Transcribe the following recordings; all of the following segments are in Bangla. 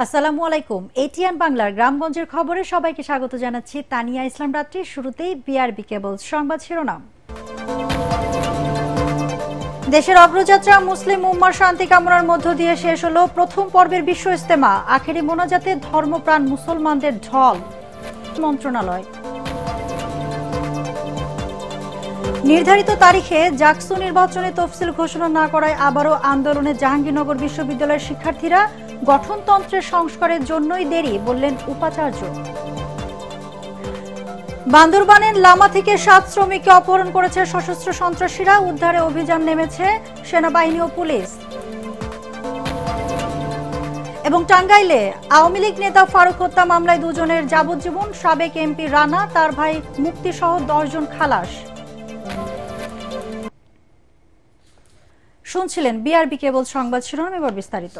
আসসালামু আলাইকুম। এটিএন বাংলার গ্রামগঞ্জের খবরে সবাইকে স্বাগত জানাচ্ছি। তানিয়া ইসলাম রাত্রি। শুরুতেই বিআরবি কেবলস সংবাদ শিরোনাম। দেশের অগ্রযাত্রা মুসলিম উম্মার শান্তি কামনার মধ্য দিয়ে শেষ হলো প্রথম পর্বের বিশ্ব ইজতেমা। আখেরি মোনাজাতে ধর্মপ্রাণ মুসলমানদের ঢল। মন্ত্রণালয় নির্ধারিত তারিখে জাকসু নির্বাচনে তফসিল ঘোষণা না করায় আবারও আন্দোলনে জাহাঙ্গীরনগর বিশ্ববিদ্যালয়ের শিক্ষার্থীরা। গঠনতন্ত্রের সংস্কারের জন্যই দেরি বললেন উপাচার্য। বান্দরবানের লামা থেকে 7 শ্রমিককে অপহরণ করেছে সশস্ত্র সন্ত্রাসীরা। উদ্ধারে অভিযান নেমেছে সেনাবাহিনী ও পুলিশ। এবং টাঙ্গাইলে আওয়ামী লীগ নেতা ফারুক হত্যা মামলায় দুজনের যাবজ্জীবন। সাবেক এমপি রানা, তার ভাই মুক্তি সহ 10 জন খালাস। শুনছিলেন বিআরবি কেবল সংবাদ শিরোনাম। এবার বিস্তারিত।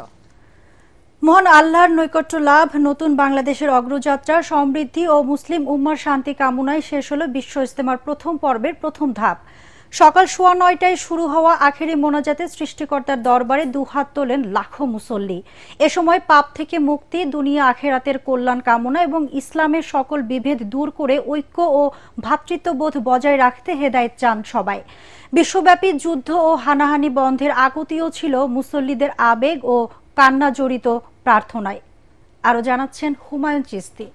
মহান আল্লাহর নৈকট্য লাভ, নতুন বাংলাদেশের অগ্রযাত্রা, সমৃদ্ধি ও মুসলিম উম্মার শান্তি কামনায় শেষ হলো বিশ্ব ইজতেমার প্রথম পর্বের প্রথম ধাপ। সকাল 9:15টায় শুরু হওয়া আখেরি মোনাজাতে সৃষ্টিকর্তার দরবারে দুহাত তোলেন লাখো মুসল্লি। এ সময় পাপ থেকে মুক্তি, দুনিয়া আখেরাতের কল্যাণ কামনা এবং ইসলামের সকল বিভেদ দূর করে ঐক্য ও ভ্রাতৃত্ববোধ বজায় রাখতে হেদায়েত চান সবাই। বিশ্বব্যাপী যুদ্ধ ও হানাহানি বন্ধের আকুতিও ছিল মুসল্লিদের আবেগ ও কান্না জড়িত প্রার্থনায়। আরো জানাচ্ছেন হুমায়ুন চিস্তি।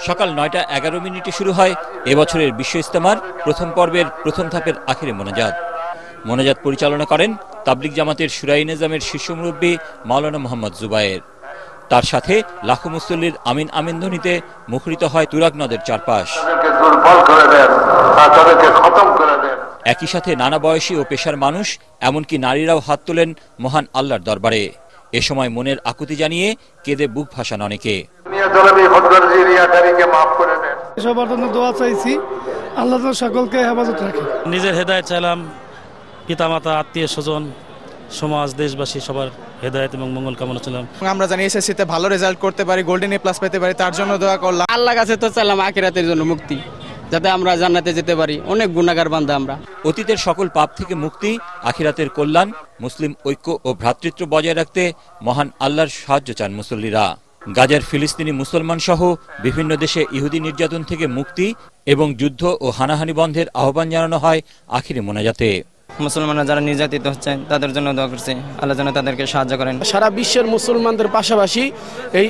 সকাল 9:11 শুরু হয় এবছরের বিশ্ব ইজতেমার প্রথম পর্বের প্রথম ধাপের আখেরি মোনাজাত পরিচালনা করেন তাবলিগ জামাতের শুরাই নিজামের শীর্ষ মুরব্বী মাওলানা মোহাম্মদ জুবায়ের। তার সাথে লাখো মুসল্লির আমিন আমিন ধ্বনিতে মুখরিত হয় তুরাগ নদের চারপাশ। একই সাথে নানা বয়সী ও পেশার মানুষ, এমনকি নারীরাও হাত তোলেন মহান আল্লাহর দরবারে। এ সময় মনের আকুতি জানিয়ে কেঁদে বুক ভাসান অনেকে। সবার জন্য দোয়া চাইছি, আল্লাহ সকলকে হেফাজত রাখে। নিজের হেদায়েত চাইলাম, পিতামাতা, আত্মীয় স্বজন, সমাজ, দেশবাসী সবার হেদায়েত এবং মঙ্গল কামনা ছিলাম। আমরা জানি এসএসসিতে ভালো রেজাল্ট করতে পারি, গোল্ডেন এ প্লাস পেতে পারি, তার জন্য দোয়া করলাম। আল্লাহর কাছে তো চাইলাম আখিরাতের জন্য মুক্তি, যাতে আমরা জান্নাতে যেতে পারি। অনেক গুনাহগার বান্দা আমরা। অতীতের সকল পাপ থেকে মুক্তি, আখিরাতের কল্যাণ, মুসলিম ঐক্য ও ভ্রাতৃত্ব বজায় রাখতে মহান আল্লাহর সাহায্য চান মুসল্লিরা। গাজার ফিলিস্তিনি মুসলমান সহ বিভিন্ন দেশে ইহুদি নির্যাতন থেকে মুক্তি এবং যুদ্ধ ও হানাহানি বন্ধের আহ্বান জানানো হয় আখিরি মোনাজাতে। মুসলমানরা যারা নির্যাতিত হচ্ছে তাদের জন্য দোয়া করছে, আল্লাহ যেন তাদেরকে সাহায্য করেন। সারা বিশ্বের মুসলমানদের পাশাপাশি এই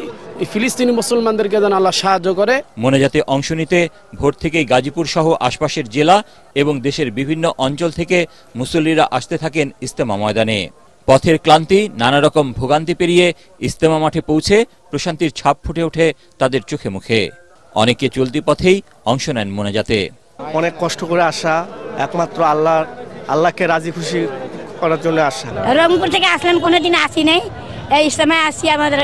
ফিলিস্তিনি মুসলমানদেরকে যেন আল্লাহ সাহায্য করে। মোনাজাতে অংশ নিতে ভোর থেকেই গাজীপুর সহ আশপাশের জেলা এবং দেশের বিভিন্ন অঞ্চল থেকে মুসল্লিরা আসতে থাকেন ইজতেমা ময়দানে। পথের ক্লান্তি, নানা রকম ভোগান্তি পেরিয়ে ইজতেমা মাঠে পৌঁছে প্রশান্তির ছাপ ফুটে ওঠে তাদের চোখে মুখে। অনেকে চলতি পথেই অংশ নেন মোনাজাতে। অনেক কষ্ট করে আসা, একমাত্র আল্লাহকে রাজি খুশি করার জন্য আসা। রংপুর থেকে আসলাম, কোনোদিন আসি নাই, এই ইজতেমায় আসি। আমাদের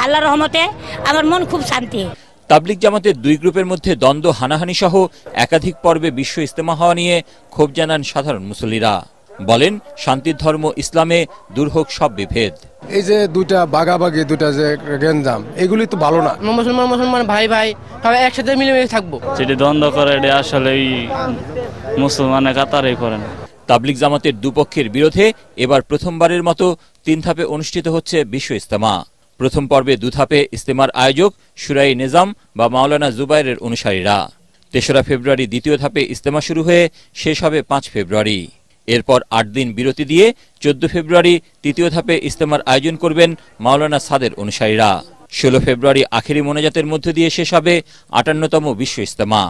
আল্লাহর রহমতে আমার মন খুব শান্তি। তাবলিগ জামাতের দুই গ্রুপের মধ্যে দ্বন্দ্ব, হানাহানি সহ একাধিক পর্বে বিশ্ব ইজতেমা হওয়া নিয়ে ক্ষোভ জানান সাধারণ মুসল্লিরা। বলেন, শান্তির ধর্ম ইসলামে, দূর হোক সব বিভেদ। এই যে দুইটা বাগাবাগি, দুইটা যে গেঞ্জাম, এগুলি তো ভালো না। মুসলমান ভাই ভাই সবাই একসাথে মিলেমিশে থাকবো। যেটি দ্বন্দ্ব করে এটা আসলে মুসলমানের কাতারেই করেন। তাবলিগ জামাতের দুপক্ষের বিরোধে এবার প্রথমবারের মতো 3 ধাপে অনুষ্ঠিত হচ্ছে বিশ্ব ইজতেমা। প্রথম পর্বে 2 ধাপে ইজতেমার আয়োজক শুরাই নিজাম বা মাওলানা জুবায়েরের অনুসারীরা। 3রা ফেব্রুয়ারি দ্বিতীয় ধাপে ইজতেমা শুরু হয়ে শেষ হবে 5 ফেব্রুয়ারি। এরপর 8 দিন বিরতি দিয়ে 14 ফেব্রুয়ারি তৃতীয় ধাপে ইজতেমার আয়োজন করবেন মাওলানা সাদের অনুসারীরা। 16 ফেব্রুয়ারি আখেরি মোনাজাতের মধ্য দিয়ে শেষ হবে 58তম বিশ্ব ইজতেমা।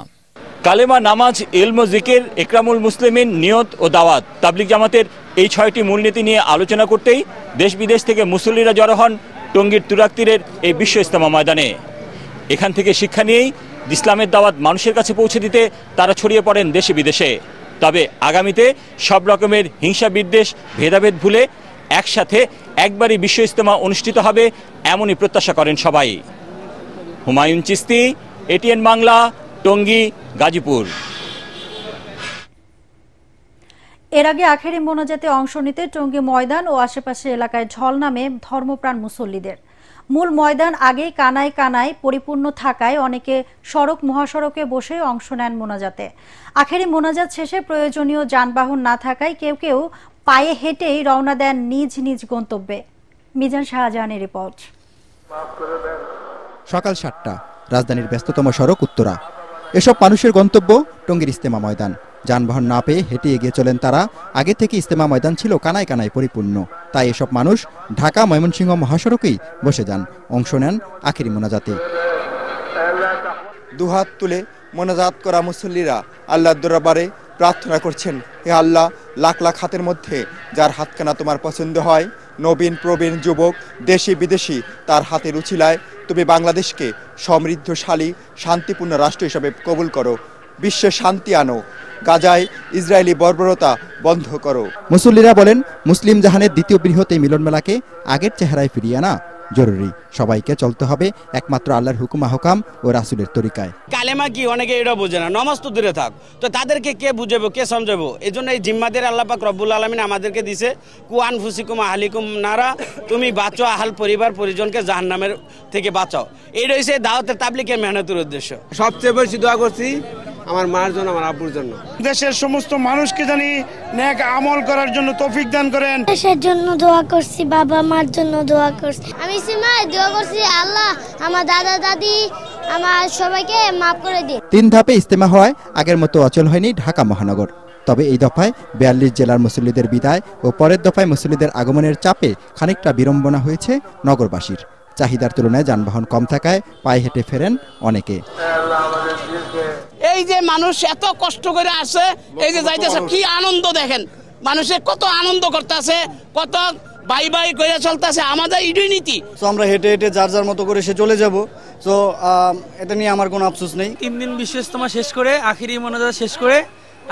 কালেমা, নামাজ, ইলম ও জিকির, ইকরামুল মুসলিমিন, নিয়ত ও দাওয়াত, তাবলিগ জামাতের এই 6টি মূলনীতি নিয়ে আলোচনা করতেই দেশ বিদেশ থেকে মুসল্লিরা জড়ো হন টঙ্গীর তুরাগ তীরের এই বিশ্ব ইজতেমা ময়দানে। এখান থেকে শিক্ষা নিয়েই ইসলামের দাওয়াত মানুষের কাছে পৌঁছে দিতে তারা ছড়িয়ে পড়েন দেশে বিদেশে। তবে আগামীতে সব রকমের হিংসা, বিদ্বেষ, ভেদাভেদ ভুলে একসাথে একবারই বিশ্ব ইজতেমা অনুষ্ঠিত হবে, এমনই প্রত্যাশা করেন সবাই। হুমায়ুন চিস্তি, এটিএন বাংলা, টঙ্গী, গাজীপুর। এর আগে আখেরি মোনাজাতে অংশ নিতে টঙ্গী ময়দান ও আশেপাশের এলাকায় ঢল নামে ধর্মপ্রাণ মুসল্লিদের। মূল ময়দান আগেই কানায় কানায় পরিপূর্ণ থাকায় অনেকে সড়ক মহাসড়কে বসে অংশ নেন মোনাজাতে। আখেরি মোনাজাত শেষে প্রয়োজনীয় যানবাহন না থাকায় কেউ কেউ পায়ে হেঁটেই রওনা দেন নিজ নিজ গন্তব্যে। মিজান শাহজাহানের রিপোর্ট। সকাল 7টা, রাজধানীর ব্যস্ততম সড়ক উত্তরা। এসব মানুষের গন্তব্য টঙ্গীর ইজতেমা ময়দান। যানবাহন না পেয়ে হেঁটে এগিয়ে চলেন তারা। আগে থেকে ইজতেমা ময়দান ছিল কানায় কানায় পরিপূর্ণ, তাই এসব মানুষ ঢাকা ময়মনসিংহ মহাসড়কেই বসে যান, অংশ নেন আখেরি মোনাজাতে। দুহাত তুলে মোনাজাত করা মুসল্লিরা আল্লাহর দরবারে প্রার্থনা করছেন, হে আল্লাহ, লাখ লাখ হাতের মধ্যে যার হাতখানা তোমার পছন্দ হয়, নবীন প্রবীণ যুবক দেশি বিদেশি, তার হাতের উছিলায় তুমি বাংলাদেশকে সমৃদ্ধশালী শান্তিপূর্ণ রাষ্ট্র হিসেবে কবুল করো, বিশ্বে শান্তি আনো, গাজায় ইসরায়েলি বর্বরতা বন্ধ করো। মুসল্লিরা বলেন, মুসলিম জাহানের দ্বিতীয় বৃহৎ এই মিলন মেলাকে আগের চেহারায় ফিরিয়ে আনা জরুরি। সবাইকে চলতে হবে একমাত্র আল্লাহর হুকুম আহকাম ও রাসূলের তরিকায়। কালেমা কি অনেকে এটা বোঝে না, নামাজ তো দূরে থাক, তো তাদেরকে কে বুঝাবো, কে সমঝাবো? এই জন্য এই জিম্মাদের আল্লাহ পাক রব্বুল আলামিন আমাদেরকে দিছে, কুয়ান ফুসিকুম আহলিকুম নারা, তুমি বাঁচো আহাল পরিবার পরিজনকে জাহান্নামের থেকে বাঁচাও। এই রয়েছে দাওয়াতের তাবলীগের মেহনতের উদ্দেশ্য। সবচেয়ে বেশি দোয়া করছি আমার মার জন্য, আমার আব্বুর জন্য। দেশের সমস্ত মানুষকে জানি নেক আমল করার জন্য তৌফিক দান করেন। দেশের জন্য দোয়া করছি, বাবা মার জন্য দোয়া করছি। আমি সীমায় দোয়া করছি, আল্লাহ আমার দাদা দাদি আমার সবাইকে মাফ করে দিন। 3 ধাপে ইজতেমা হওয়ায় আগের মতো অচল হয়নি ঢাকা মহানগর। তবে এই দফায় 42 জেলার মুসল্লিদের বিদায় ও পরের দফায় মুসল্লিদের আগমনের চাপে খানিকটা বিড়ম্বনা হয়েছে নগরবাসীর। চাহিদার তুলনায় যানবাহন কম থাকায় পায়ে হেঁটে ফেরেন অনেকে। এই যে মানুষ এত কষ্ট করে আসে, এই যে যাইতেছে, কি আনন্দ দেখেন, মানুষের কত আনন্দ করতেছে, কত বাই বাই করে চলতেছে, আমাদের ইডুই নীতি। তো আমরা হেঁটে হেঁটে যার যার মতো করে সে চলে যাব, তো এটা নিয়ে আমার কোনো আফসোস নেই। 3 দিন বিশ্ব ইজতেমা শেষ করে আখিরি মোনাজাত শেষ করে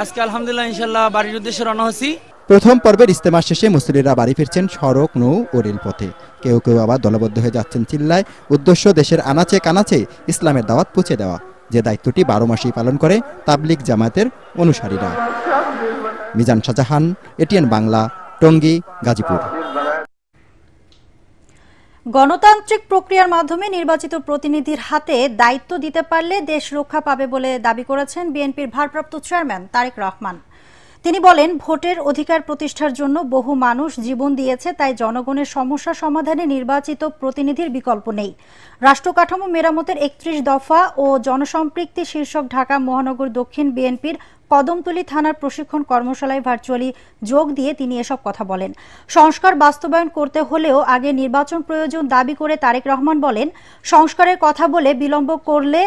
আজকে আলহামদুলিল্লাহ ইনশাআল্লাহ বাড়ির উদ্দেশ্যে রওনা হচ্ছি। প্রথম পর্বের ইজতেমা শেষে মুসল্লিরা বাড়ি ফিরছেন সড়ক, নৌ ও রেলপথে। কেউ কেউ আবার দলবদ্ধ হয়ে যাচ্ছেন চিল্লায়। উদ্দেশ্য দেশের আনাচে কানাচে ইসলামের দাওয়াত পৌঁছে দেওয়া, যে দায়িত্বটি 12 মাসেই পালন করে তাবলিগ জামায়াতের অনুসারীরা। মিজান শাহজাহান, এটিএন বাংলা, টঙ্গী, গাজীপুর। গণতান্ত্রিক প্রক্রিয়ার মাধ্যমে নির্বাচিত প্রতিনিধির হাতে দায়িত্ব দিতে পারলে দেশ রক্ষা পাবে বলে দাবি করেছেন বিএনপির ভারপ্রাপ্ত চেয়ারম্যান তারেক রহমান। তিনি বলেন, ভোটের অধিকার প্রতিষ্ঠার জন্য বহু মানুষ জীবন দিয়েছে, তাই জনগণের সমস্যা সমাধানে নির্বাচিত প্রতিনিধির বিকল্প নেই। রাষ্ট্র কাঠামো মেরামতের 31 দফা ও জনসম্পৃক্তি শীর্ষক ঢাকা মহানগর দক্ষিণ বিএনপির কদমতলী থানার প্রশিক্ষণ কর্মশালায় ভার্চুয়ালি যোগ দিয়ে তিনি এসব কথা বলেন। সংস্কার বাস্তবায়ন করতে হলেও আগে নির্বাচন প্রয়োজন দাবি করে তারেক রহমান বলেন, সংস্কারের কথা বলে বিলম্ব করলে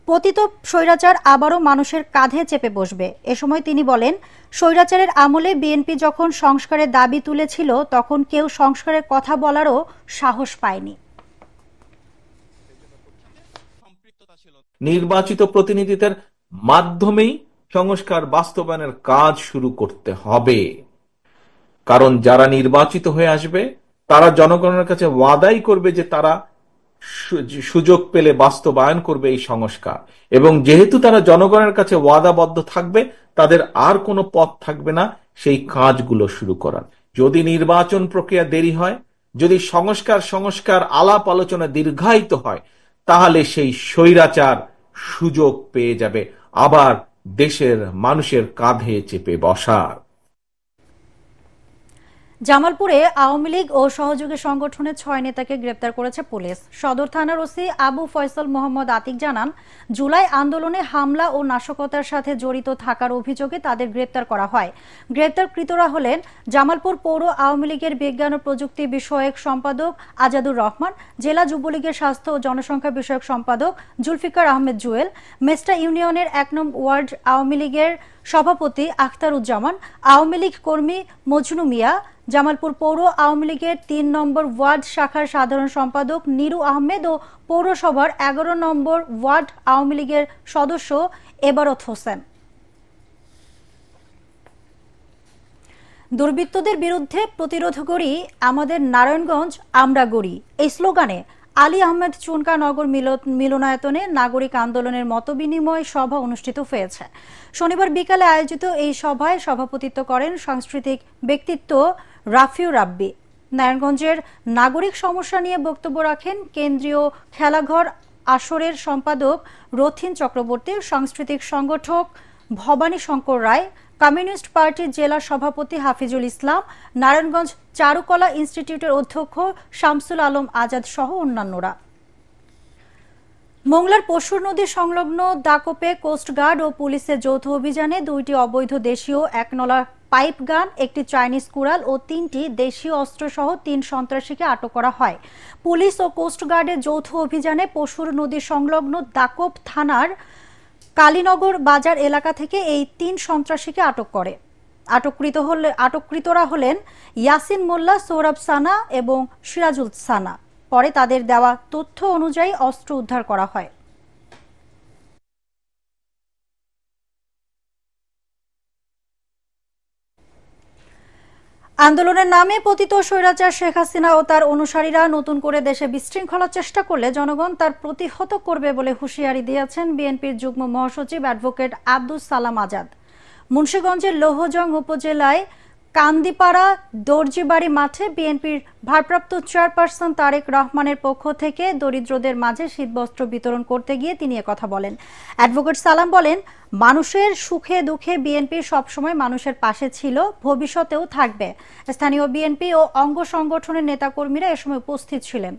পতিত স্বৈরাচার আবারও মানুষের কাঁধে চেপে বসবে। এ সময় তিনি বলেন, স্বৈরাচারের আমলে বিএনপি যখন সংস্কারের দাবি তুলেছিল তখন কেউ সংস্কারের কথা বলারও সাহস পায়নি। নির্বাচিত প্রতিনিধিদের মাধ্যমেই সংস্কার বাস্তবায়নের কাজ শুরু করতে হবে, কারণ যারা নির্বাচিত হয়ে আসবে তারা জনগণের কাছে ওয়াদাই করবে যে তারা সুযোগ পেলে বাস্তবায়ন করবে এই সংস্কার, এবং যেহেতু তারা জনগণের কাছে ওয়াদাবদ্ধ থাকবে, তাদের আর কোনো পথ থাকবে না সেই কাজগুলো শুরু করার। যদি নির্বাচন প্রক্রিয়া দেরি হয়, যদি সংস্কার আলাপ আলোচনা দীর্ঘায়িত হয়, তাহলে সেই স্বৈরাচার সুযোগ পেয়ে যাবে আবার দেশের মানুষের কাঁধে চেপে বসার। জামালপুরে আওয়ামী লীগ ও সহযোগী সংগঠনের 6 নেতাকে গ্রেপ্তার করেছে পুলিশ। সদর থানার ওসি আবু ফয়সাল মোহাম্মদ আতিক জানান, জুলাই আন্দোলনে হামলা ও নাশকতার সাথে জড়িত থাকার অভিযোগে তাদের গ্রেপ্তার করা হয়। গ্রেপ্তারকৃতরা হলেন জামালপুর পৌর আওয়ামী লীগের বিজ্ঞান ও প্রযুক্তি বিষয়ক সম্পাদক আজাদুর রহমান, জেলা যুবলীগের স্বাস্থ্য ও জনসংখ্যা বিষয়ক সম্পাদক জুলফিকার আহমেদ জুয়েল, মেস্টা ইউনিয়নের 1 নং ওয়ার্ড আওয়ামী লীগের সভাপতি আখতারুজ্জামান, আওয়ামী লীগ কর্মী মজনু মিয়া, জামালপুর পৌর আওয়ামী লীগের 3 নম্বর ওয়ার্ড শাখার সাধারণ সম্পাদক নিরু আহমেদ ও পৌরসভার 11 নম্বর ওয়ার্ড আওয়ামী লীগের সদস্য এবারত হোসেন। দুর্বৃত্তদের বিরুদ্ধে প্রতিরোধ করি, আমাদের নারায়ণগঞ্জ আমরা গড়ি, এই স্লোগানে আলী আহমেদ চুনকা নগর মিলনায়তনে নাগরিক আন্দোলনের মতবিনিময় সভা অনুষ্ঠিত হয়েছে। শনিবার বিকালে আয়োজিত এই সভায় সভাপতিত্ব করেন সাংস্কৃতিক ব্যক্তিত্ব রাফিউর রাব্বি। নারায়ণগঞ্জের নাগরিক সমস্যা নিয়ে বক্তব্য রাখেন কেন্দ্রীয় খেলাঘর আসরের সম্পাদক রথিন চক্রবর্তী, সাংস্কৃতিক সংগঠক ভবানী শঙ্কর রায়, কমিউনিস্ট পার্টির জেলা সভাপতি হাফিজুল ইসলাম, নারায়ণগঞ্জ চারুকলা ইনস্টিটিউটের অধ্যক্ষ শামসুল আলম আজাদ সহ অন্যান্যরা। মোংলার পশুর নদী সংলগ্ন দাকোপে কোস্টগার্ড ও পুলিশের যৌথ অভিযানে 2টি অবৈধ দেশীয় 1 নলা পাইপ গান, 1টি চাইনিজ কুড়াল ও 3টি দেশীয় অস্ত্র সহ 3 সন্ত্রাসীকে আটক করা হয়। পুলিশ ও কোস্টগার্ডের যৌথ অভিযানে পশুর নদী সংলগ্ন দাকোপ থানার কালীনগর বাজার এলাকা থেকে এই 3 সন্ত্রাসীকে আটক করে। আটককৃতরা হলেন ইয়াসিন মোল্লা, সৌরভ সানা এবং সিরাজুল সানা। পরে তাদের দেওয়া তথ্য অনুযায়ী অস্ত্র উদ্ধার করা হয়। আন্দোলনের নামে পতিত স্বৈরাচার শেখ হাসিনা ও তার অনুসারীরা নতুন করে দেশে বিশৃঙ্খলার চেষ্টা করলে জনগণ তার প্রতিহত করবে বলে হুঁশিয়ারি দিয়েছেন বিএনপির যুগ্ম মহাসচিব অ্যাডভোকেট আব্দুস সালাম আজাদ। মুন্সিগঞ্জের লৌহজং উপজেলায় কান্দিপাড়া দর্জিবাড়ি মাঠে বিএনপির ভারপ্রাপ্ত চেয়ারপারসন তারেক রহমানের পক্ষ থেকে দরিদ্রদের মাঝে শীতবস্ত্র বিতরণ করতে গিয়ে তিনি একথা বলেন। অ্যাডভোকেট সালাম বলেন, মানুষের সুখে দুঃখে বিএনপি সবসময় মানুষের পাশে ছিল, ভবিষ্যতেও থাকবে। স্থানীয় বিএনপি ও অঙ্গ সংগঠনের নেতাকর্মীরা এ সময় উপস্থিত ছিলেন।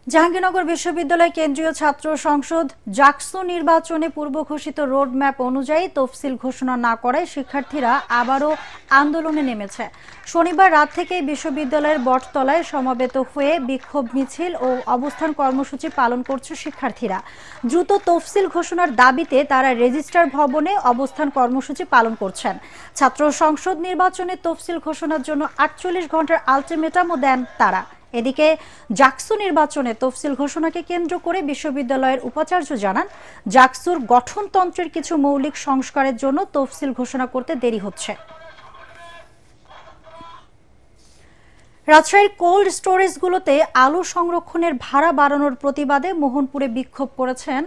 জাহাঙ্গীরনগর বিশ্ববিদ্যালয় কেন্দ্রীয় ছাত্র সংসদ জাকসু নির্বাচনে পূর্ব ঘোষিত রোডম্যাপ অনুযায়ী তফসিল ঘোষণা না করায় শিক্ষার্থীরা আবারও আন্দোলনে নেমেছে। শনিবার রাত থেকে বিশ্ববিদ্যালয়ের বটতলায় সমবেত হয়ে বিক্ষোভ মিছিল ও অবস্থান কর্মসূচি পালন করছে শিক্ষার্থীরা। দ্রুত তফসিল ঘোষণার দাবিতে তারা রেজিস্ট্রার ভবনে অবস্থান কর্মসূচি পালন করছেন। ছাত্র সংসদ নির্বাচনে তফসিল ঘোষণার জন্য 48 ঘন্টার আলটিমেটামও দেন তারা। এদিকে জাকসু নির্বাচনে তফসিল ঘোষণাকে কেন্দ্র করে বিশ্ববিদ্যালয়ের উপাচার্য জানান, জাকসুর গঠনতন্ত্রের কিছু মৌলিক সংস্কারের জন্য তফসিল ঘোষণা করতে দেরি হচ্ছে। রাজশাহীর কোল্ড স্টোরেজগুলোতে আলু সংরক্ষণের ভাড়া বাড়ানোর প্রতিবাদে মোহনপুরে বিক্ষোভ করেছেন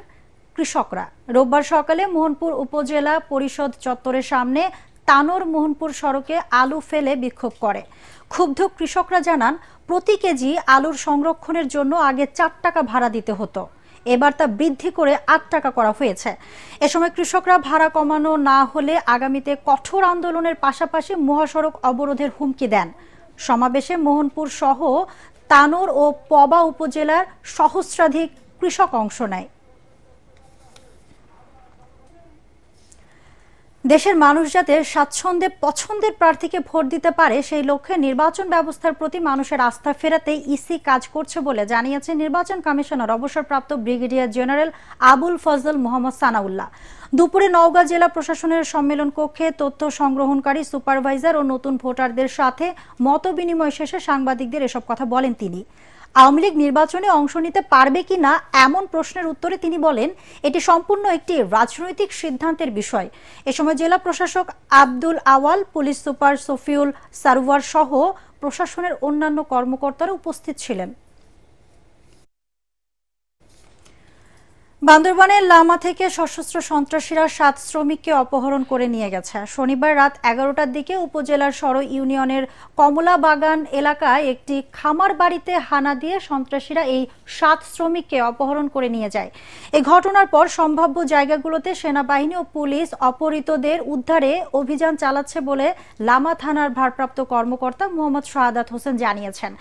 কৃষকরা। রোববার সকালে মোহনপুর উপজেলা পরিষদ চত্বরের সামনে তানোর মোহনপুর সড়কে আলু ফেলে বিক্ষোভ করে। ক্ষুব্ধ কৃষকরা জানান, প্রতি কেজি আলুর সংরক্ষণের জন্য আগে 4 টাকা ভাড়া দিতে হতো, এবার তা বৃদ্ধি করে 8 টাকা করা হয়েছে। এ সময় কৃষকরা ভাড়া কমানো না হলে আগামীতে কঠোর আন্দোলনের পাশাপাশি মহাসড়ক অবরোধের হুমকি দেন। সমাবেশে মোহনপুর সহ তানোর ও পবা উপজেলার সহস্রাধিক কৃষক অংশ নেয়। দেশের মানুষ যাতে স্বাচ্ছন্দ্যে পছন্দের প্রার্থীকে ভোট দিতে পারে সেই লক্ষ্যে নির্বাচন ব্যবস্থার প্রতি মানুষের আস্থা ফেরাতে ইসি কাজ করছে বলে জানিয়েছেন নির্বাচন কমিশনার অবসরপ্রাপ্ত ব্রিগেডিয়ার জেনারেল আবুল ফজল মোহাম্মদ সানাউল্লাহ। দুপুরে নওগাঁ জেলা প্রশাসনের সম্মেলন কক্ষে তথ্য সংগ্রহণকারী সুপারভাইজার ও নতুন ভোটারদের সাথে মত বিনিময় শেষে সাংবাদিকদের এসব কথা বলেন তিনি। আওয়ামী লীগ নির্বাচনে অংশ নিতে পারবে কিনা এমন প্রশ্নের উত্তরে তিনি বলেন, এটি সম্পূর্ণ একটি রাজনৈতিক সিদ্ধান্তের বিষয়। এ সময় জেলা প্রশাসক আব্দুল আওয়াল, পুলিশ সুপার সফিউল সারওয়ার সহ প্রশাসনের অন্যান্য কর্মকর্তারা উপস্থিত ছিলেন। বান্দরবানের লামা থেকে সশস্ত্র সন্ত্রাসীরা 7 শ্রমিককে অপহরণ করে নিয়ে গেছে। শনিবার রাত 11টার দিকে উপজেলার সরো ইউনিয়নের কমলা বাগান এলাকায় একটি খামার বাড়িতে হানা দিয়ে সন্ত্রাসীরা এই 7 শ্রমিককে অপহরণ করে নিয়ে যায়। এই ঘটনার পর সম্ভাব্য জায়গাগুলোতে সেনাবাহিনী ও পুলিশ অপহৃতদের উদ্ধারে অভিযান চালাচ্ছে বলে লামা থানার ভারপ্রাপ্ত কর্মকর্তা মোহাম্মদ শাহাদাত হোসেন জানিয়েছেন।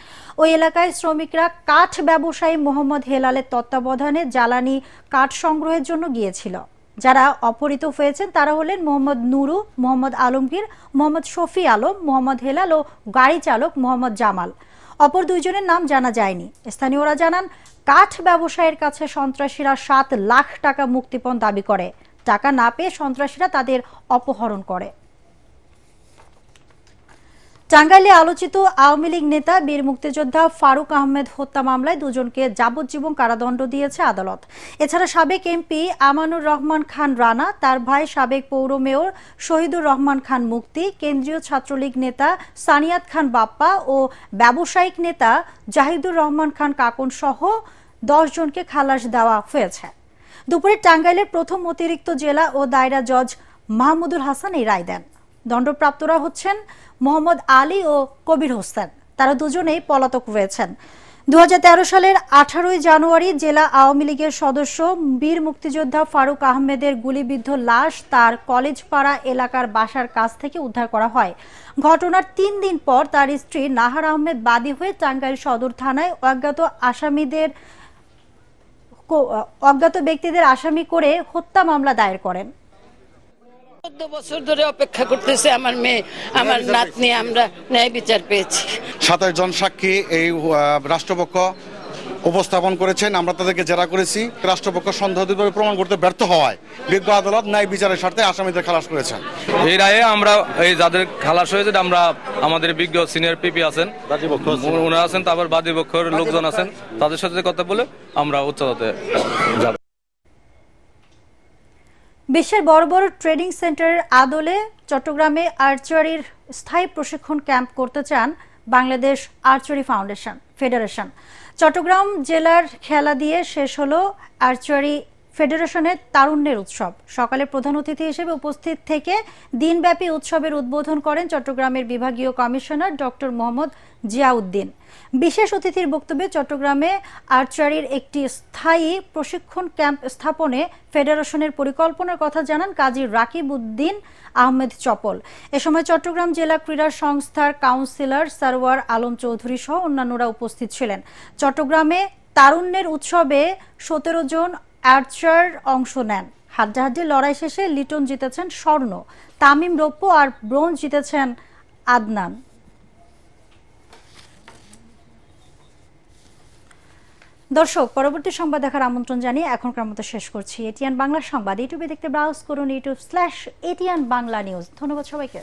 ওই এলাকায় শ্রমিকরা কাঠ ব্যবসায়ী মোহাম্মদ হেলালের তত্ত্বাবধানে জ্বালানি কাঠ সংগ্রহের জন্য গিয়েছিল। যারা অপহৃত হয়েছেন তারা হলেন মোহাম্মদ নুরু, মোহাম্মদ আলমগীর, মোহাম্মদ শফি আলম, মোহাম্মদ হেলাল ও গাড়ি চালক মোহাম্মদ জামাল। অপর 2 জনের নাম জানা যায়নি। স্থানীয়রা জানান, কাঠ ব্যবসায়ীর কাছে সন্ত্রাসীরা 7 লাখ টাকা মুক্তিপণ দাবি করে। টাকা না পেয়ে সন্ত্রাসীরা তাদের অপহরণ করে। টাঙ্গাইলে আলোচিত আওয়ামী লীগ নেতা বীর মুক্তিযোদ্ধা ফারুক আহমেদ হত্যা মামলায় 2 জনকে যাবজ্জীবন কারাদণ্ড দিয়েছে আদালত। এছাড়া সাবেক এমপি আমানুর রহমান খান রানা, তার ভাই সাবেক পৌর মেয়র শহীদুর রহমান খান মুক্তি, কেন্দ্রীয় ছাত্রলীগ নেতা সানিয়াত খান বাপ্পা ও ব্যবসায়িক নেতা জাহিদুর রহমান খান কাকন সহ 10 জনকে খালাস দেওয়া হয়েছে। দুপুরে টাঙ্গাইলের প্রথম অতিরিক্ত জেলা ও দায়রা জজ মাহমুদুল হাসান এই রায় দেন। দণ্ডপ্রাপ্তরা হচ্ছেন মোহাম্মদ আলী ও কবির হোসেন। তারা দুজনেই পলাতক রয়েছেন। 2013 সালের 18 জানুয়ারি জেলা আওয়ামী লীগের সদস্য বীর মুক্তিযোদ্ধা ফারুক আহমেদের গুলিবিদ্ধ লাশ তার কলেজপাড়া এলাকার বাসার কাছ থেকে উদ্ধার করা হয়। ঘটনার 3 দিন পর তার স্ত্রী নাহার আহমেদ বাদী হয়ে টাঙ্গাইল সদর থানায় অজ্ঞাত ব্যক্তিদের আসামি করে হত্যা মামলা দায়ের করেন। 14 বছর ধরে অপেক্ষা করতেছে আমার মেয়ে, আমার নাতনি, আমরা ন্যায় বিচার পেয়েছি। 27 জন সাক্ষী এই রাষ্ট্রপক্ষ উপস্থাপন করেছেন, আমরা তাদেরকে জেরা করেছি। রাষ্ট্রপক্ষ সন্দেহভাবে প্রমাণ করতে ব্যর্থ হওয়ায় বিজ্ঞ আদালত ন্যায় বিচারের স্বার্থে আসামিদের খালাস করেছেন। এই রায়ে আমরা এই যাদের খালাস হয়েছে আমরা আমাদের বিজ্ঞ সিনিয়র পিপি আছেন, ওনারা আছেন, তারপর বাদী পক্ষের লোকজন আছেন, তাদের সাথে কথা বলে আমরা উচ্চতাতে যাব। বিশ্বের বড় বড় ট্রেনিং সেন্টারের আদলে চট্টগ্রামে আর্চারির স্থায়ী প্রশিক্ষণ ক্যাম্প করতে চান বাংলাদেশ আর্চারি ফেডারেশন। চট্টগ্রাম জেলার খেলা দিয়ে শেষ হলো আর্চারি ফেডারেশনের তারুণ্যের উৎসব। সকালে প্রধান অতিথি হিসেবে উপস্থিত থেকে দিনব্যাপী উৎসবের উদ্বোধন করেন চট্টগ্রামের বিভাগীয় কমিশনার ডক্টর মোহাম্মদ জিয়াউদ্দিন। বিশেষ অতিথির বক্তব্যে চট্টগ্রামে আর্চারির একটি স্থায়ী প্রশিক্ষণ ক্যাম্প স্থাপনে ফেডারেশনের পরিকল্পনার কথা জানান কাজী রাকিব উদ্দিন আহমেদ চপল। এ সময় চট্টগ্রাম জেলা ক্রীড়া সংস্থার কাউন্সিলর সারওয়ার আলম চৌধুরী সহ অন্যান্যরা উপস্থিত ছিলেন। চট্টগ্রামে তারুণ্যের উৎসবে 17 জন আর্চার অংশ নেন। হাড্ডাহাড্ডি লড়াই শেষে লিটন জিতেছেন স্বর্ণ, তামিম রৌপ্য আর ব্রোঞ্জ জিতেছেন আদনান। দর্শক, পরবর্তী সংবাদ দেখার আমন্ত্রণ জানিয়ে এখনকার মতো শেষ করছি। এটিএন বাংলা সংবাদ ইউটিউবে দেখতে ব্রাউজ করুন youtube/ATN বাংলা নিউজ। ধন্যবাদ সবাইকে।